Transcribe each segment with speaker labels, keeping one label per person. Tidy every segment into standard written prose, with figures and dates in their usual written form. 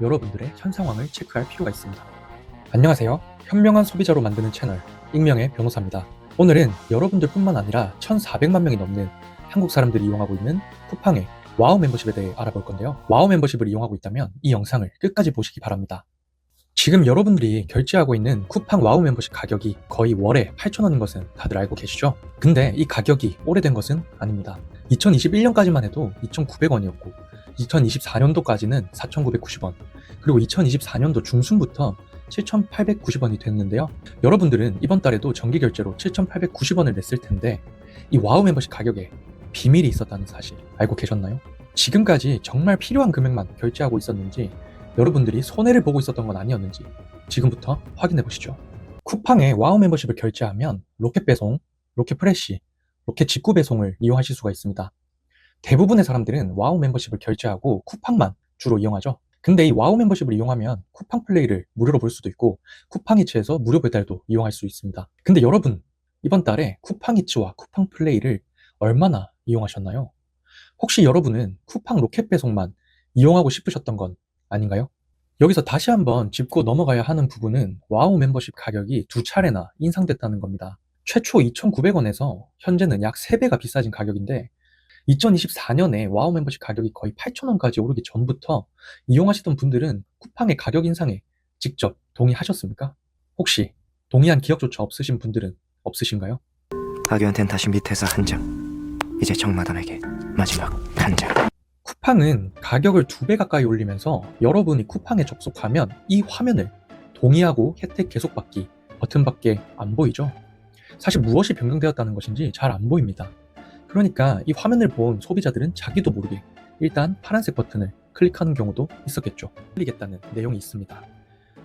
Speaker 1: 여러분들의 현 상황을 체크할 필요가 있습니다. 안녕하세요. 현명한 소비자로 만드는 채널 익명의 변호사입니다. 오늘은 여러분들 뿐만 아니라 1,400만 명이 넘는 한국 사람들이 이용하고 있는 쿠팡의 와우 멤버십에 대해 알아볼 건데요. 와우 멤버십을 이용하고 있다면 이 영상을 끝까지 보시기 바랍니다. 지금 여러분들이 결제하고 있는 쿠팡 와우 멤버십 가격이 거의 월에 8,000원인 것은 다들 알고 계시죠? 근데 이 가격이 오래된 것은 아닙니다. 2021년까지만 해도 2,900원이었고 2024년도까지는 4,990원, 그리고 2024년도 중순부터 7,890원이 됐는데요. 여러분들은 이번 달에도 정기 결제로 7,890원을 냈을 텐데 이 와우 멤버십 가격에 비밀이 있었다는 사실 알고 계셨나요? 지금까지 정말 필요한 금액만 결제하고 있었는지, 여러분들이 손해를 보고 있었던 건 아니었는지 지금부터 확인해 보시죠. 쿠팡의 와우 멤버십을 결제하면 로켓 배송, 로켓 프레시, 로켓 직구 배송을 이용하실 수가 있습니다. 대부분의 사람들은 와우 멤버십을 결제하고 쿠팡만 주로 이용하죠. 근데 이 와우 멤버십을 이용하면 쿠팡 플레이를 무료로 볼 수도 있고 쿠팡이츠에서 무료 배달도 이용할 수 있습니다. 근데 여러분, 이번 달에 쿠팡이츠와 쿠팡 플레이를 얼마나 이용하셨나요? 혹시 여러분은 쿠팡 로켓 배송만 이용하고 싶으셨던 건 아닌가요? 여기서 다시 한번 짚고 넘어가야 하는 부분은 와우 멤버십 가격이 두 차례나 인상됐다는 겁니다. 최초 2,900원에서 현재는 약 3배가 비싸진 가격인데 2024년에 와우 멤버십 가격이 거의 8,000원까지 오르기 전부터 이용하시던 분들은 쿠팡의 가격 인상에 직접 동의하셨습니까? 혹시 동의한 기억조차 없으신 분들은 없으신가요?
Speaker 2: 박유한텐 다시 밑에서 한 장, 이제 정마담에게 마지막 한 장.
Speaker 1: 쿠팡은 가격을 2배 가까이 올리면서 여러분이 쿠팡에 접속하면 이 화면을 동의하고 혜택 계속받기 버튼밖에 안 보이죠? 사실 무엇이 변경되었다는 것인지 잘 안 보입니다. 그러니까 이 화면을 본 소비자들은 자기도 모르게 일단 파란색 버튼을 클릭하는 경우도 있었겠죠. 올리겠다는 내용이 있습니다.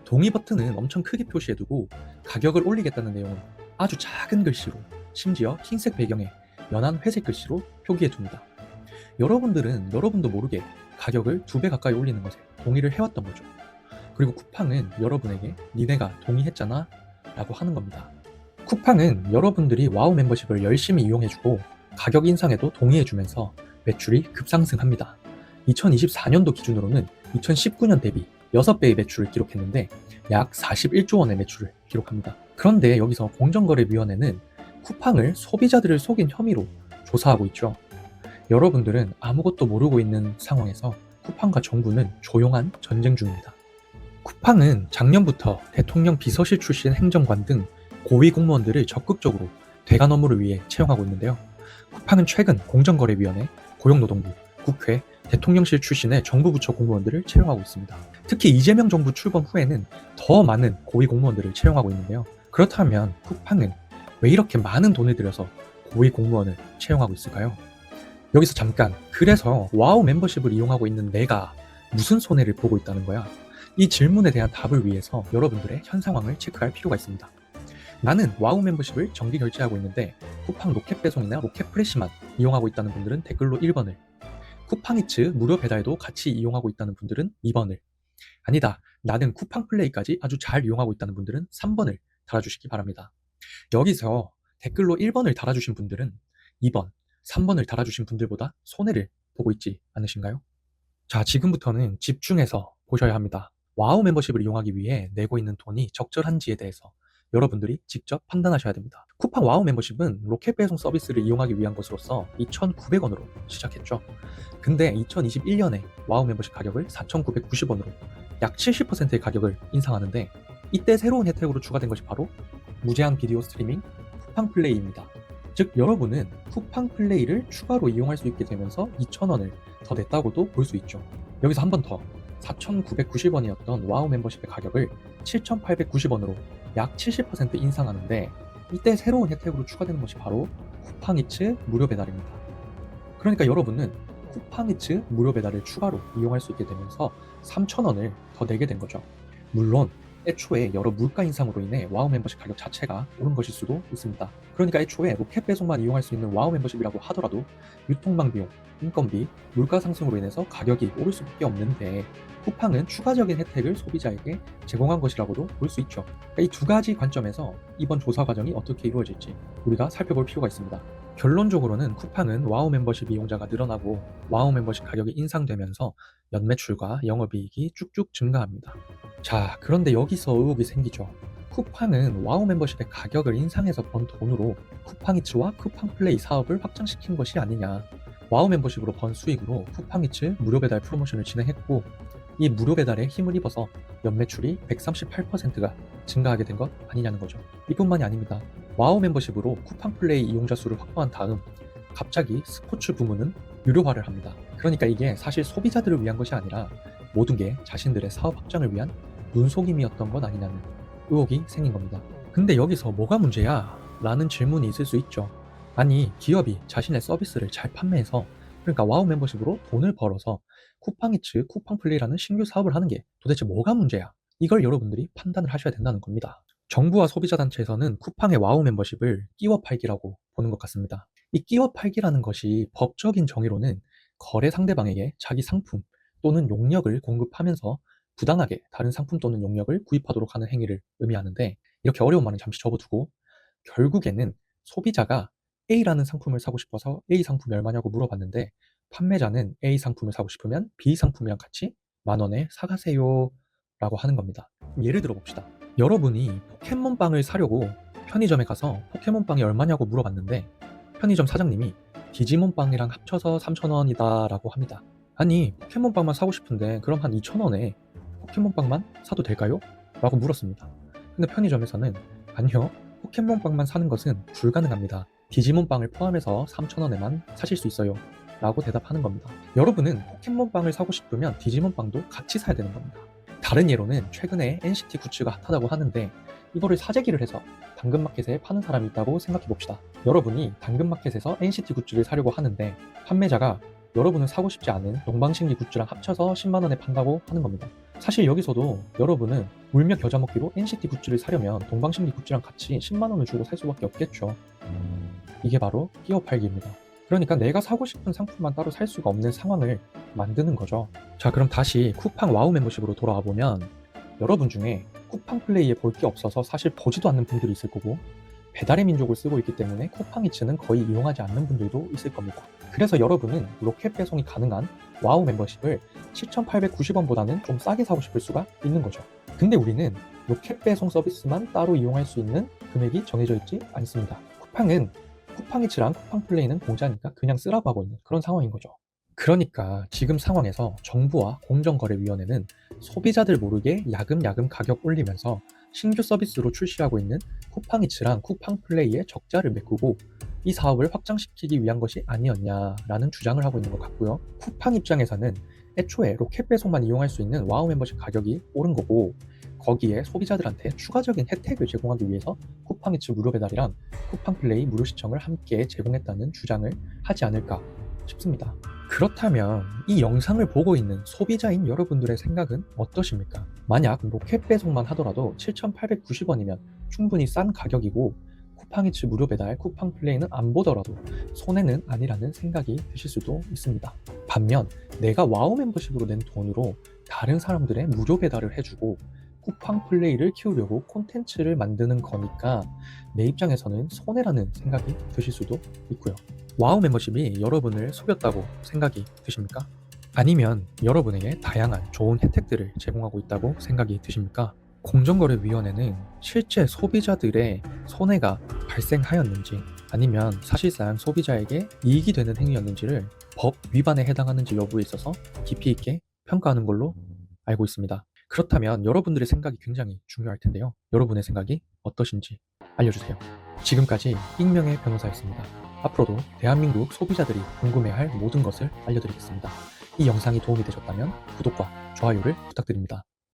Speaker 1: 동의 버튼은 엄청 크게 표시해두고 가격을 올리겠다는 내용은 아주 작은 글씨로, 심지어 흰색 배경에 연한 회색 글씨로 표기해둡니다. 여러분들은 여러분도 모르게 가격을 2배 가까이 올리는 것에 동의를 해왔던 거죠. 그리고 쿠팡은 여러분에게 니네가 동의했잖아 라고 하는 겁니다. 쿠팡은 여러분들이 와우 멤버십을 열심히 이용해주고 가격 인상에도 동의해주면서 매출이 급상승합니다. 2024년도 기준으로는 2019년 대비 6배의 매출을 기록했는데 약 41조 원의 매출을 기록합니다. 그런데 여기서 공정거래위원회는 쿠팡을 소비자들을 속인 혐의로 조사하고 있죠. 여러분들은 아무것도 모르고 있는 상황에서 쿠팡과 정부는 조용한 전쟁 중입니다. 쿠팡은 작년부터 대통령 비서실 출신 행정관 등 고위 공무원들을 적극적으로 대관 업무를 위해 채용하고 있는데요. 쿠팡은 최근 공정거래위원회, 고용노동부, 국회, 대통령실 출신의 정부 부처 공무원들을 채용하고 있습니다. 특히 이재명 정부 출범 후에는 더 많은 고위 공무원들을 채용하고 있는데요. 그렇다면 쿠팡은 왜 이렇게 많은 돈을 들여서 고위 공무원을 채용하고 있을까요? 여기서 잠깐, 그래서 와우 멤버십을 이용하고 있는 내가 무슨 손해를 보고 있다는 거야? 이 질문에 대한 답을 위해서 여러분들의 현 상황을 체크할 필요가 있습니다. 나는 와우 멤버십을 정기 결제하고 있는데 쿠팡 로켓 배송이나 로켓 프레시만 이용하고 있다는 분들은 댓글로 1번을, 쿠팡이츠 무료 배달도 같이 이용하고 있다는 분들은 2번을, 아니다, 나는 쿠팡 플레이까지 아주 잘 이용하고 있다는 분들은 3번을 달아주시기 바랍니다. 여기서 댓글로 1번을 달아주신 분들은 2번, 3번을 달아주신 분들보다 손해를 보고 있지 않으신가요? 자, 지금부터는 집중해서 보셔야 합니다. 와우 멤버십을 이용하기 위해 내고 있는 돈이 적절한지에 대해서 여러분들이 직접 판단하셔야 됩니다. 쿠팡 와우 멤버십은 로켓 배송 서비스를 이용하기 위한 것으로서 2,900원으로 시작했죠. 근데 2021년에 와우 멤버십 가격을 4,990원으로 약 70%의 가격을 인상하는데, 이때 새로운 혜택으로 추가된 것이 바로 무제한 비디오 스트리밍 쿠팡 플레이입니다. 즉 여러분은 쿠팡 플레이를 추가로 이용할 수 있게 되면서 2,000원을 더 냈다고도 볼 수 있죠. 여기서 한 번 더, 4,990원이었던 와우 멤버십의 가격을 7,890원으로 약 70% 인상하는데, 이때 새로운 혜택으로 추가되는 것이 바로 쿠팡이츠 무료 배달입니다. 그러니까 여러분은 쿠팡이츠 무료 배달을 추가로 이용할 수 있게 되면서 3,000원을 더 내게 된 거죠. 물론 애초에 여러 물가 인상으로 인해 와우 멤버십 가격 자체가 오른 것일 수도 있습니다. 그러니까 애초에 로켓 배송만 이용할 수 있는 와우 멤버십이라고 하더라도 유통망 비용, 인건비, 물가 상승으로 인해서 가격이 오를 수밖에 없는데 쿠팡은 추가적인 혜택을 소비자에게 제공한 것이라고도 볼 수 있죠. 그러니까 이 두 가지 관점에서 이번 조사 과정이 어떻게 이루어질지 우리가 살펴볼 필요가 있습니다. 결론적으로는 쿠팡은 와우 멤버십 이용자가 늘어나고 와우 멤버십 가격이 인상되면서 연매출과 영업이익이 쭉쭉 증가합니다. 자, 그런데 여기서 의혹이 생기죠. 쿠팡은 와우 멤버십의 가격을 인상해서 번 돈으로 쿠팡이츠와 쿠팡플레이 사업을 확장시킨 것이 아니냐. 와우 멤버십으로 번 수익으로 쿠팡이츠 무료 배달 프로모션을 진행했고 이 무료 배달에 힘을 입어서 연매출이 138%가 증가하게 된 것 아니냐는 거죠. 이뿐만이 아닙니다. 와우 멤버십으로 쿠팡플레이 이용자 수를 확보한 다음 갑자기 스포츠 부문은 유료화를 합니다. 그러니까 이게 사실 소비자들을 위한 것이 아니라 모든 게 자신들의 사업 확장을 위한 눈속임이었던 것 아니냐는 의혹이 생긴 겁니다. 근데 여기서 뭐가 문제야? 라는 질문이 있을 수 있죠. 아니, 기업이 자신의 서비스를 잘 판매해서 그러니까 와우 멤버십으로 돈을 벌어서 쿠팡이츠, 쿠팡플레이라는 신규 사업을 하는 게 도대체 뭐가 문제야? 이걸 여러분들이 판단을 하셔야 된다는 겁니다. 정부와 소비자단체에서는 쿠팡의 와우 멤버십을 끼워 팔기라고 보는 것 같습니다. 이 끼워 팔기라는 것이 법적인 정의로는 거래 상대방에게 자기 상품 또는 용역을 공급하면서 부당하게 다른 상품 또는 용역을 구입하도록 하는 행위를 의미하는데 이렇게 어려운 말은 잠시 접어두고 결국에는 소비자가 A라는 상품을 사고 싶어서 A 상품이 얼마냐고 물어봤는데 판매자는 A 상품을 사고 싶으면 B 상품이랑 같이 10,000원에 사가세요 라고 하는 겁니다. 예를 들어 봅시다. 여러분이 포켓몬빵을 사려고 편의점에 가서 포켓몬빵이 얼마냐고 물어봤는데 편의점 사장님이 디지몬빵이랑 합쳐서 3,000원이다 라고 합니다. 아니, 포켓몬빵만 사고 싶은데 그럼 한 2,000원에 포켓몬빵만 사도 될까요? 라고 물었습니다. 근데 편의점에서는 아니요, 포켓몬빵만 사는 것은 불가능합니다. 디지몬빵을 포함해서 3,000원에만 사실 수 있어요 라고 대답하는 겁니다. 여러분은 포켓몬빵을 사고 싶으면 디지몬빵도 같이 사야 되는 겁니다. 다른 예로는 최근에 NCT 굿즈가 핫하다고 하는데 이거를 사재기를 해서 당근마켓에 파는 사람이 있다고 생각해 봅시다. 여러분이 당근마켓에서 NCT 굿즈를 사려고 하는데 판매자가 여러분은 사고 싶지 않은 동방신기 굿즈랑 합쳐서 10만원에 판다고 하는 겁니다. 사실 여기서도 여러분은 울며 겨자 먹기로 NCT 굿즈를 사려면 동방신기 굿즈랑 같이 10만원을 주고 살 수밖에 없겠죠. 이게 바로 끼워 팔기입니다. 그러니까 내가 사고 싶은 상품만 따로 살 수가 없는 상황을 만드는 거죠. 자, 그럼 다시 쿠팡 와우 멤버십으로 돌아와 보면 여러분 중에 쿠팡 플레이에 볼 게 없어서 사실 보지도 않는 분들이 있을 거고 배달의 민족을 쓰고 있기 때문에 쿠팡이츠는 거의 이용하지 않는 분들도 있을 겁니다. 그래서 여러분은 로켓 배송이 가능한 와우 멤버십을 7,890원보다는 좀 싸게 사고 싶을 수가 있는 거죠. 근데 우리는 로켓 배송 서비스만 따로 이용할 수 있는 금액이 정해져 있지 않습니다. 쿠팡은 쿠팡이츠랑 쿠팡플레이는 공짜니까 그냥 쓰라고 하고 있는 그런 상황인 거죠. 그러니까 지금 상황에서 정부와 공정거래위원회는 소비자들 모르게 야금야금 가격 올리면서 신규 서비스로 출시하고 있는 쿠팡이츠랑 쿠팡플레이의 적자를 메꾸고 이 사업을 확장시키기 위한 것이 아니었냐라는 주장을 하고 있는 것 같고요. 쿠팡 입장에서는 애초에 로켓 배송만 이용할 수 있는 와우 멤버십 가격이 오른 거고 거기에 소비자들한테 추가적인 혜택을 제공하기 위해서 쿠팡이츠 무료 배달이랑 쿠팡플레이 무료 시청을 함께 제공했다는 주장을 하지 않을까 싶습니다. 그렇다면 이 영상을 보고 있는 소비자인 여러분들의 생각은 어떠십니까? 만약 로켓 배송만 하더라도 7,890원이면 충분히 싼 가격이고 쿠팡이츠 무료 배달, 쿠팡플레이는 안 보더라도 손해는 아니라는 생각이 드실 수도 있습니다. 반면 내가 와우 멤버십으로 낸 돈으로 다른 사람들의 무료 배달을 해주고 쿠팡플레이를 키우려고 콘텐츠를 만드는 거니까 내 입장에서는 손해라는 생각이 드실 수도 있고요. 와우 멤버십이 여러분을 속였다고 생각이 드십니까? 아니면 여러분에게 다양한 좋은 혜택들을 제공하고 있다고 생각이 드십니까? 공정거래위원회는 실제 소비자들의 손해가 발생하였는지 아니면 사실상 소비자에게 이익이 되는 행위였는지를 법 위반에 해당하는지 여부에 있어서 깊이 있게 평가하는 걸로 알고 있습니다. 그렇다면 여러분들의 생각이 굉장히 중요할 텐데요. 여러분의 생각이 어떠신지 알려주세요. 지금까지 익명의 변호사였습니다. 앞으로도 대한민국 소비자들이 궁금해할 모든 것을 알려드리겠습니다. 이 영상이 도움이 되셨다면 구독과 좋아요를 부탁드립니다.